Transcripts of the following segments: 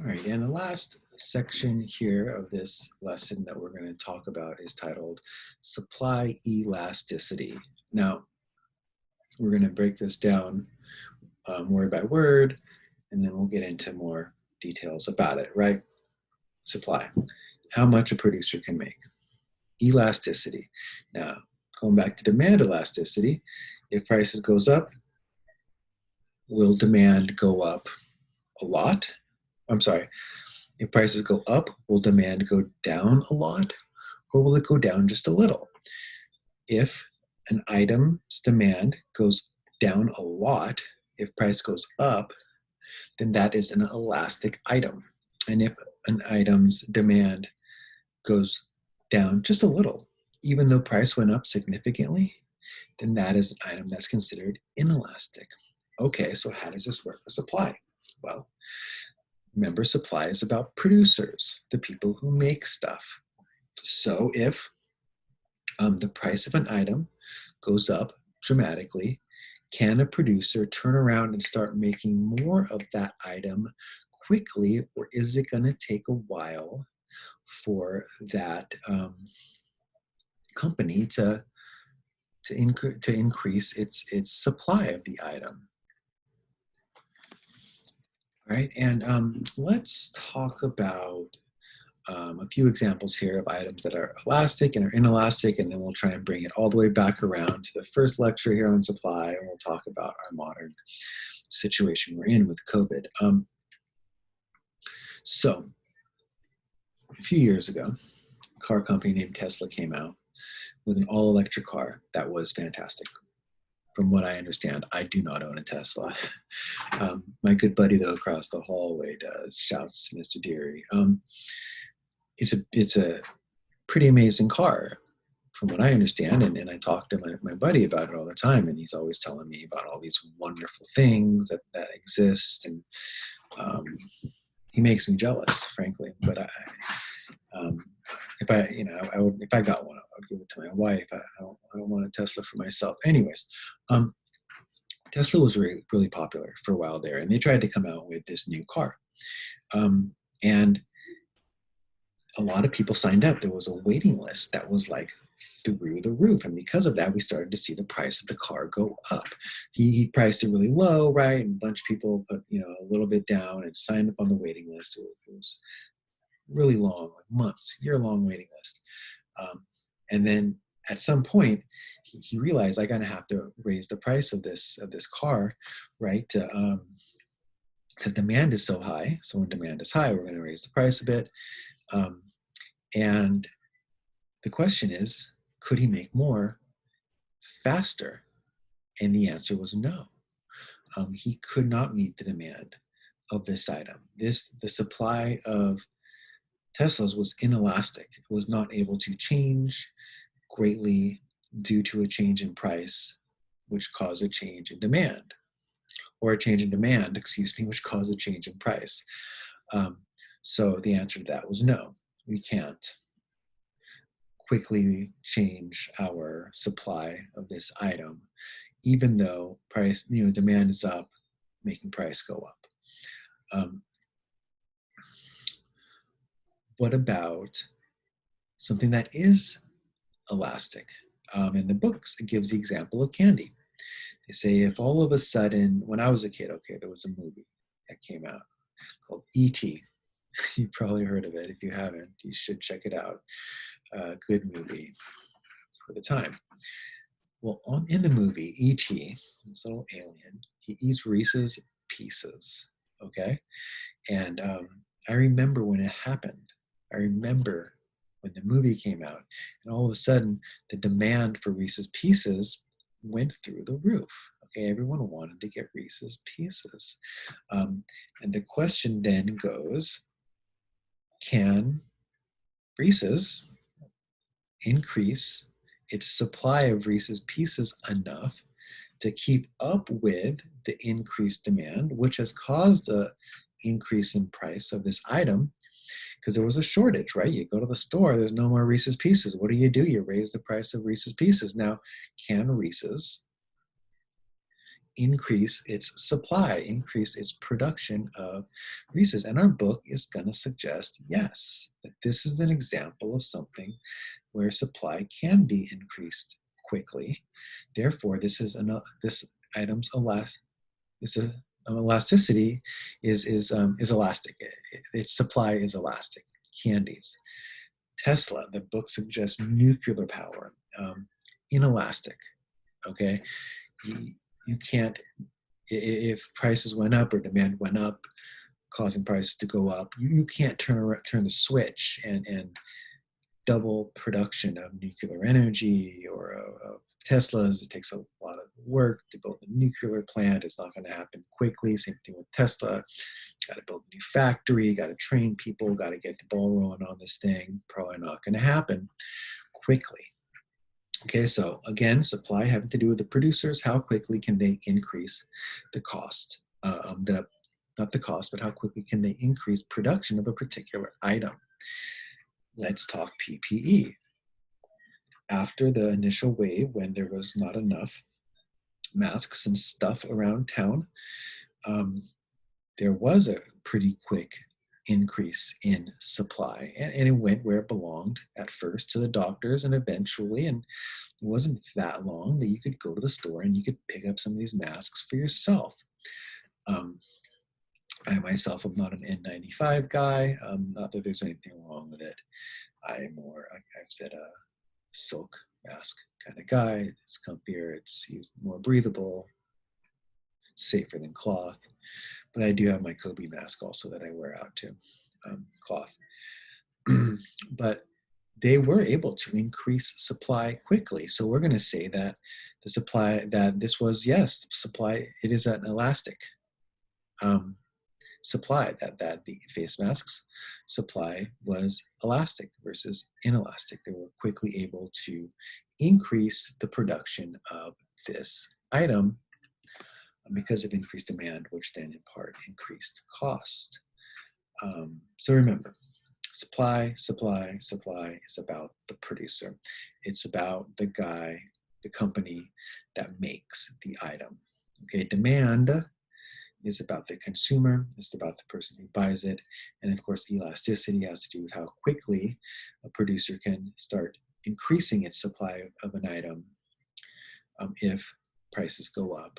All right, and the last section here of this lesson that we're going to talk about is titled Supply Elasticity. Now, we're going to break this down word by word, and then we'll get into more details about it, right? Supply, how much a producer can make. Elasticity. Now, going back to demand elasticity, if prices goes up, will demand go up a lot? I'm sorry, if prices go up, will demand go down a lot, or will it go down just a little? If an item's demand goes down a lot, if price goes up, then that is an elastic item. And if an item's demand goes down just a little, even though price went up significantly, then that is an item that's considered inelastic. Okay, so how does this work for supply? Well, remember, supply is about producers, the people who make stuff. So if the price of an item goes up dramatically, can a producer turn around and start making more of that item quickly, or is it going to take a while for that company to increase its supply of the item? All right, and let's talk about a few examples here of items that are elastic and are inelastic, and then we'll try and bring it all the way back around to the first lecture here on supply, and we'll talk about our modern situation we're in with COVID. So a few years ago, a car company named Tesla came out with an all-electric car that was fantastic. From what I understand, I do not own a Tesla. My good buddy, though, across the hallway does. Shouts to Mr. Deary. It's a pretty amazing car, from what I understand, and I talk to my buddy about it all the time, and he's always telling me about all these wonderful things that exist, and he makes me jealous, frankly. But if I got one, I would give it to my wife. I don't want a Tesla for myself. Anyways, Tesla was really popular for a while there, and they tried to come out with this new car, and a lot of people signed up. There was a waiting list that was like through the roof, and because of that, we started to see the price of the car go up. He priced it really low, right? And a bunch of people put a little bit down and signed up on the waiting list. It was really long, like months, year-long waiting list. And then at some point, he realized, I'm going to have to raise the price of this car, right? Because demand is so high. So when demand is high, we're going to raise the price a bit. And the question is, could he make more faster? And the answer was no. He could not meet the demand of this item. The supply of Teslas was inelastic. It was not able to change greatly due to a change in price, which caused a change in demand, or a change in demand, which caused a change in price. So the answer to that was no. We can't quickly change our supply of this item, even though demand is up, making price go up. What about something that is elastic? In the books, it gives the example of candy. They say if all of a sudden, when I was a kid, there was a movie that came out called E.T. You've probably heard of it. If you haven't, you should check it out. Good movie for the time. Well, in the movie, E.T., this little alien, he eats Reese's Pieces, okay? And I remember when it happened. I remember when the movie came out, and all of a sudden, the demand for Reese's Pieces went through the roof. Okay, everyone wanted to get Reese's Pieces. And the question then goes, can Reese's increase its supply of Reese's Pieces enough to keep up with the increased demand, which has caused an increase in price of this item? Because there was a shortage, right? You go to the store, there's no more Reese's Pieces. What do? You raise the price of Reese's Pieces. Now, can Reese's increase its supply, increase its production of resources. And our book is going to suggest, yes, that this is an example of something where supply can be increased quickly. Therefore, this item's elasticity is elastic. Its supply is elastic. Candies. Tesla, the book suggests nuclear power, inelastic. Okay, you can't, if prices went up or demand went up, causing prices to go up, you can't turn the switch and double production of nuclear energy or of Teslas. It takes a lot of work to build a nuclear plant. It's not going to happen quickly. Same thing with Tesla. Got to build a new factory, got to train people, got to get the ball rolling on this thing. Probably not going to happen quickly. Okay, so again, supply having to do with the producers. How quickly can they increase the cost? Not the cost, but how quickly can they increase production of a particular item? Let's talk PPE. After the initial wave, when there was not enough masks and stuff around town, there was a pretty quick increase in supply, and it went where it belonged at first, to the doctors, and eventually, and it wasn't that long that you could go to the store and you could pick up some of these masks for yourself. I myself am not an N95 guy, not that there's anything wrong with it. I'm more, I've said, a silk mask kind of guy. It's comfier, it's more breathable, safer than cloth. But I do have my Kobe mask also that I wear out too, cloth. But they were able to increase supply quickly. So we're going to say that the supply, that this was, yes, supply, it is an elastic supply, that the face masks supply was elastic versus inelastic. They were quickly able to increase the production of this item because of increased demand, which then in part increased cost. So remember, supply is about the producer. It's about the guy, the company that makes the item. Okay, demand is about the consumer, it's about the person who buys it. And of course, elasticity has to do with how quickly a producer can start increasing its supply of an item if prices go up,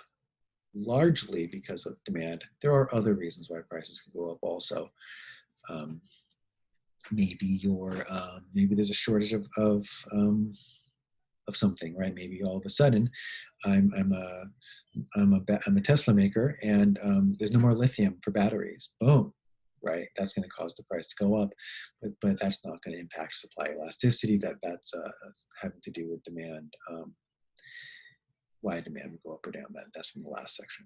largely because of demand. There are other reasons why prices can go up also. Maybe maybe there's a shortage of something, right? Maybe all of a sudden, I'm a Tesla maker, and there's no more lithium for batteries. Boom, right? That's going to cause the price to go up, but that's not going to impact supply elasticity. That's having to do with demand. Why demand would go up or down. That's from the last section.